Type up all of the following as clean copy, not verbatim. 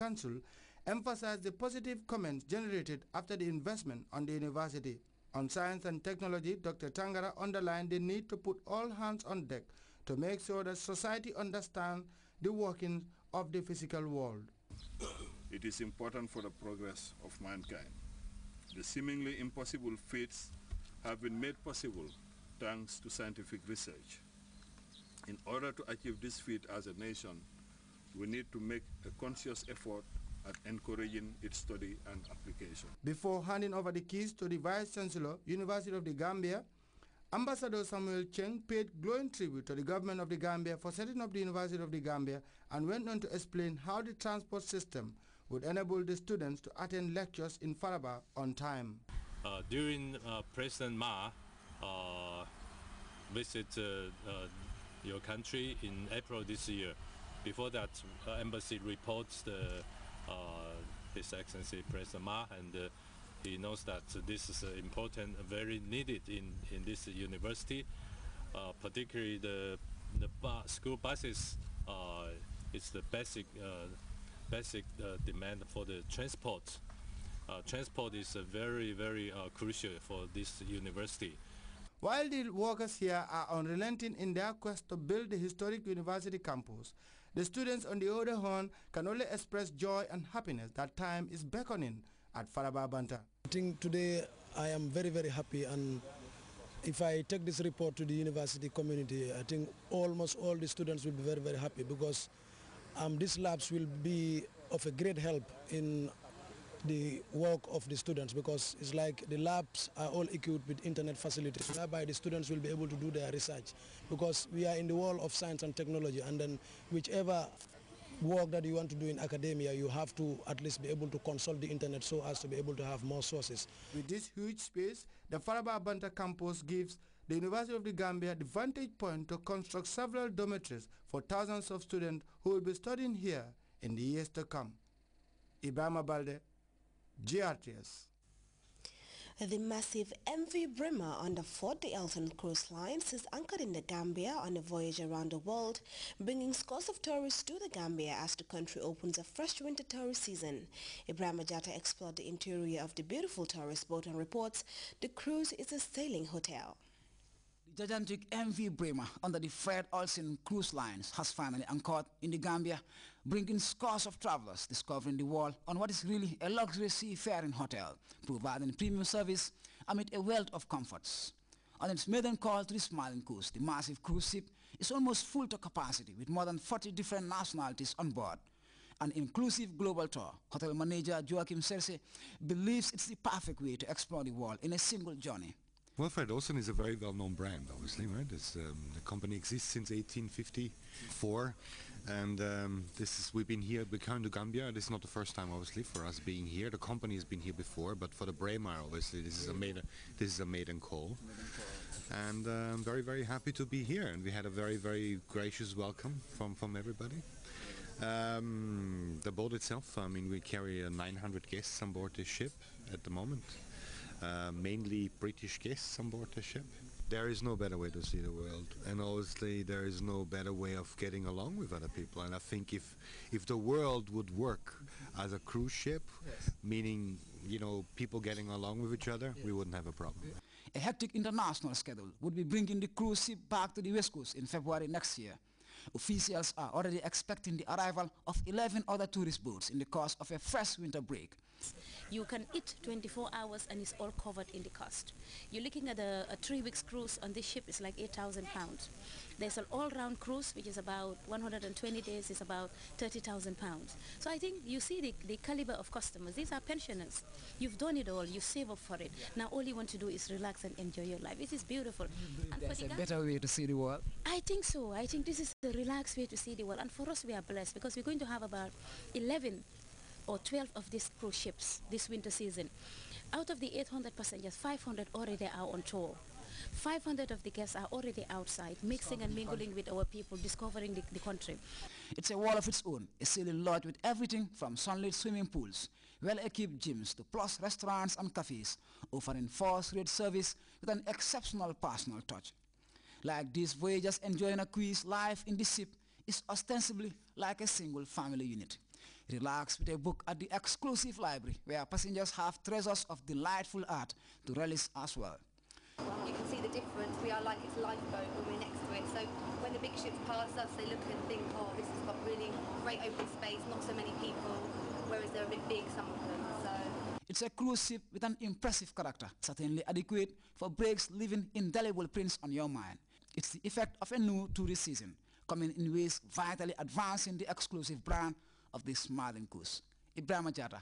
Council emphasized the positive comments generated after the investment on the university. On science and technology, Dr. Tangara underlined the need to put all hands on deck to make sure that society understands the workings of the physical world. It is important for the progress of mankind. The seemingly impossible feats have been made possible thanks to scientific research. In order to achieve this feat as a nation, we need to make a conscious effort at encouraging its study and application. Before handing over the keys to the Vice Chancellor, University of the Gambia, Ambassador Samuel Cheng paid glowing tribute to the government of the Gambia for setting up the University of the Gambia and went on to explain how the transport system would enable the students to attend lectures in Faraba on time. During President Ma visit your country in April this year, before that, embassy reports His Excellency President Ma, and he knows that this is important, very needed in this university. Particularly the school buses is the basic demand for the transport. Transport is very crucial for this university. While the workers here are unrelenting in their quest to build the historic university campus, the students on the other hand can only express joy and happiness that time is beckoning at Faraba Banta. I think today I am very happy, and if I take this report to the university community, I think almost all the students will be very happy, because these labs will be of a great help in the work of the students, because it's like the labs are all equipped with internet facilities, whereby the students will be able to do their research, because we are in the world of science and technology, and then whichever work that you want to do in academia, you have to at least be able to consult the internet so as to be able to have more sources. With this huge space, the Faraba Banta campus gives the University of the Gambia the vantage point to construct several dormitories for thousands of students who will be studying here in the years to come. Ibrahima Balde, Grts. The massive MV Bremer on the 40 Elton cruise lines is anchored in the Gambia on a voyage around the world, bringing scores of tourists to the Gambia as the country opens a fresh winter tourist season. Ibrahima Jata explored the interior of the beautiful tourist boat and reports the cruise is a sailing hotel. The gigantic MV Bremer under the Fred Olsen cruise lines has finally anchored in the Gambia, bringing scores of travelers discovering the world on what is really a luxury seafaring hotel, providing premium service amid a wealth of comforts. On its maiden call to the Smiling Coast, the massive cruise ship is almost full to capacity with more than 40 different nationalities on board. An inclusive global tour, hotel manager Joachim Serse believes it's the perfect way to explore the world in a single journey. Well, Fred Olsen is a very well-known brand, obviously, right? The company exists since 1854, and we've been here, we come to Gambia. This is not the first time, obviously, for us being here. The company has been here before, but for the Bremer, obviously, this is a maiden call. And I'm very happy to be here, and we had a very gracious welcome from everybody. The boat itself, I mean, we carry 900 guests on board this ship at the moment. Mainly British guests on board the ship. There is no better way to see the world, and obviously there is no better way of getting along with other people. And I think if the world would work as a cruise ship, meaning, you know, people getting along with each other, we wouldn't have a problem. A hectic international schedule would be bringing the cruise ship back to the West Coast in February next year. Officials are already expecting the arrival of 11 other tourist boats in the course of a fresh winter break. You can eat 24 hours and it's all covered in the cost. You're looking at a 3 weeks cruise on this ship is like £8,000. There's an all-round cruise which is about 120 days, is about £30,000. So I think you see the caliber of customers. These are pensioners. You've done it all, you save up for it. Now all you want to do is relax and enjoy your life. It is beautiful. And there's a better way to see the world. I think so. I think this is the relaxed way to see the world. And for us we are blessed because we're going to have about 11 or 12 of these cruise ships this winter season. Out of the 800 passengers, 500 already are on tour. 500 of the guests are already outside, mixing and mingling with our people, discovering the country. It's a world of its own, a sailing lodge with everything from sunlit swimming pools, well-equipped gyms to plush restaurants and cafes, offering first-rate service with an exceptional personal touch. Like these voyagers enjoying a cruise life in the ship is ostensibly like a single family unit. Relax with a book at the exclusive library where passengers have treasures of delightful art to relish as well. You can see the difference. We are like its lifeboat when we're next to it. So when the big ships pass us, they look and think, oh, this has got really great open space, not so many people, whereas they're a bit big, some of them. So it's a cruise ship with an impressive character, certainly adequate for breaks leaving indelible prints on your mind. It's the effect of a new tourist season, coming in ways vitally advancing the exclusive brand of this smiling coast. Ibrahima Jata,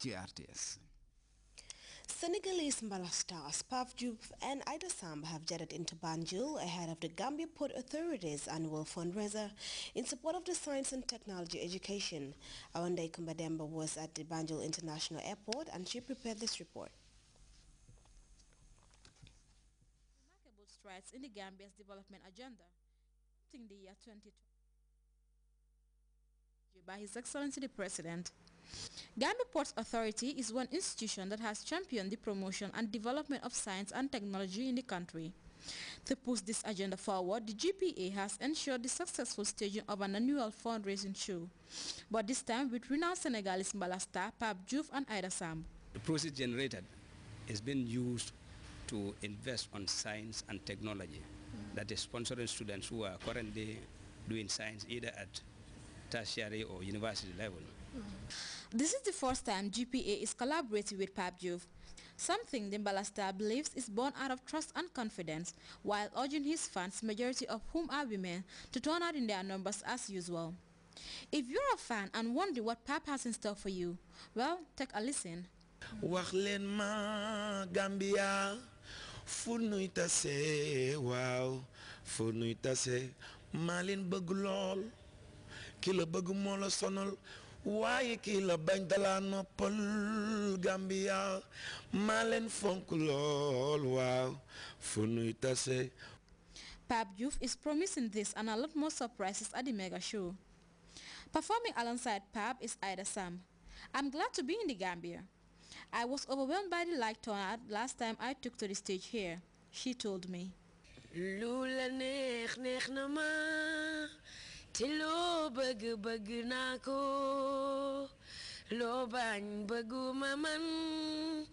GRTS. Senegalese Mbala stars Pape Diouf and Ida Samb have jetted into Banjul ahead of the Gambia Port Authority's annual fundraiser in support of the science and technology education. Awande Kumbademba was at the Banjul International Airport and she prepared this report. Remarkable strides in the Gambia's development agenda, in the year 2020 by His Excellency the President. Gambia Ports Authority is one institution that has championed the promotion and development of science and technology in the country. To push this agenda forward, the GPA has ensured the successful staging of an annual fundraising show, but this time with renowned Senegalese Mbala star Pape Diouf and Ida Samb. The proceeds generated is being used to invest on science and technology, that is sponsoring students who are currently doing science either at tertiary or university level. This is the first time GPA is collaborating with Pape Diouf, something the Mbala star believes is born out of trust and confidence, while urging his fans, majority of whom are women, to turn out in their numbers as usual. If you're a fan and wonder what Pape has in store for you, well, take a listen. Wax leen ma Gambia fu nuy tase waaw fu nuy tase maa leen bëgg lool ki la bëgg moo la sonal waaye ki la bañ dala noppal Gambia maa leen fonk lool waaw fu nuy tase. Pape Diouf is promising this and a lot more surprises at the mega show. Performing alongside Pape is Ida Samb. I'm glad to be in the Gambia. I was overwhelmed by the light turnout last time I took to the stage here, she told me. Lula neex neex na ma te loo bëgg bëgg naa ko loo bañ bëgguma man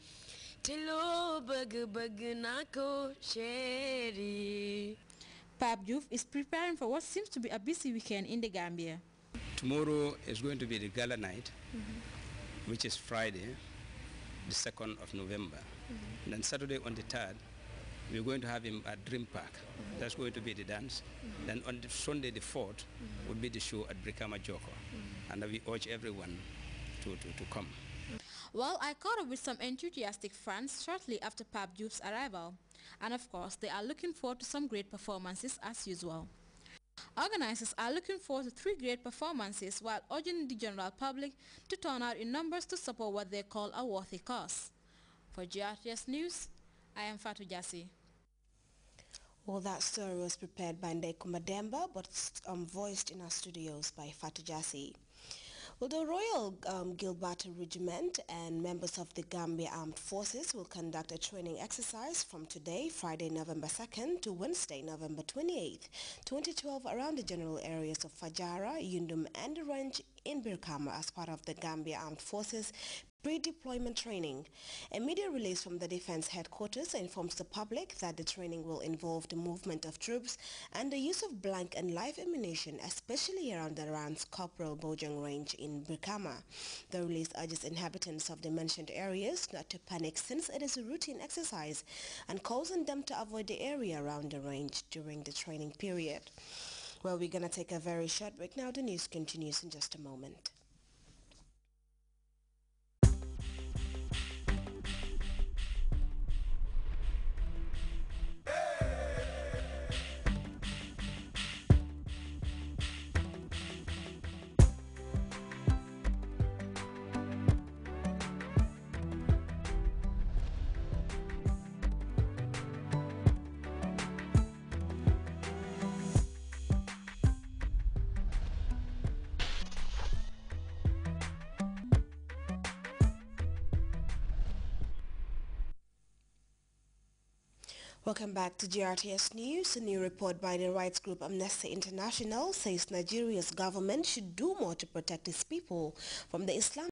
te loo bëgg bëgg naa ko chéri. Pape Diouf is preparing for what seems to be a busy weekend in the Gambia. Tomorrow is going to be the gala night, which is Friday, the 2nd of November. And then Saturday on the 3rd, we're going to have him at Dream Park. That's going to be the dance. Then on the Sunday the 4th will be the show at Brikama Joko. And we urge everyone to come. Well, I caught up with some enthusiastic fans shortly after Pape Diouf's arrival. And of course, they are looking forward to some great performances as usual. Organizers are looking forward to 3 great performances while urging the general public to turn out in numbers to support what they call a worthy cause. For GRTS News, I am Fatou Jassi. Well, that story was prepared by Ndeko Mademba, but voiced in our studios by Fatou Jassi. Well, the Royal Gilbert Regiment and members of the Gambia Armed Forces will conduct a training exercise from today, Friday, November 2nd, to Wednesday, November 28th, 2012, around the general areas of Fajara, Yundum, and the Range in Birkama as part of the Gambia Armed Forces pre-deployment training. A media release from the Defense Headquarters informs the public that the training will involve the movement of troops and the use of blank and live ammunition, especially around the Rans Corporal Bojang Range in Birkama. The release urges inhabitants of the mentioned areas not to panic since it is a routine exercise and calls on them to avoid the area around the range during the training period. Well, we're going to take a very short break now. The news continues in just a moment. Welcome back to GRTS News. A new report by the rights group Amnesty International says Nigeria's government should do more to protect its people from the Islamic